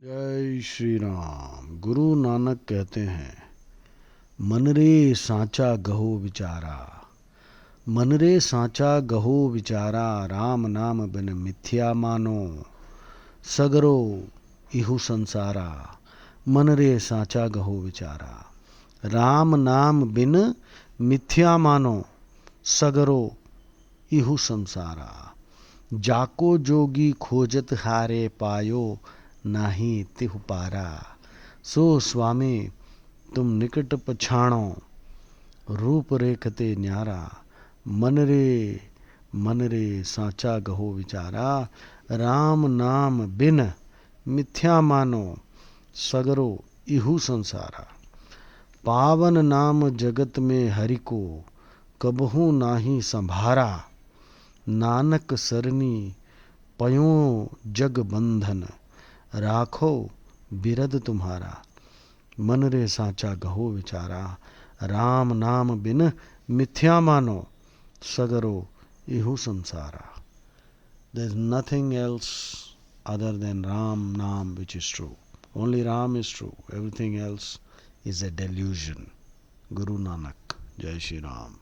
जय श्री राम। गुरु नानक कहते हैं, मन रे सांचा गहो विचारा, मन रे सांचा गहो विचारा, राम नाम बिन मिथ्या मानो, सगरो इहु संसारा। मन रे सांचा गहो विचारा, राम नाम बिन मिथ्या मानो, सगरो इहु संसारा। जाको जोगी खोजत हारे पायो, नाही तिहु पारा। सो स्वामी तुम निकट पछाणो, रूप रेखते न्यारा। मन रे सांचा गहो विचारा, राम नाम बिन मिथ्या मानो, सगरो इहु संसारा। पावन नाम जगत में हरि को, कबहू नाही संभारा। नानक सरनी पयो जग बंधन, राखो बिरद तुम्हारा। मन रे सांचा गहो विचारा, राम नाम बिन मिथ्या मानो, सगरो इहु संसारा। There is nothing else other than Ram Naam which is true. Only Ram is true. Everything else is a delusion. Guru Nanak. Jai Shri Ram.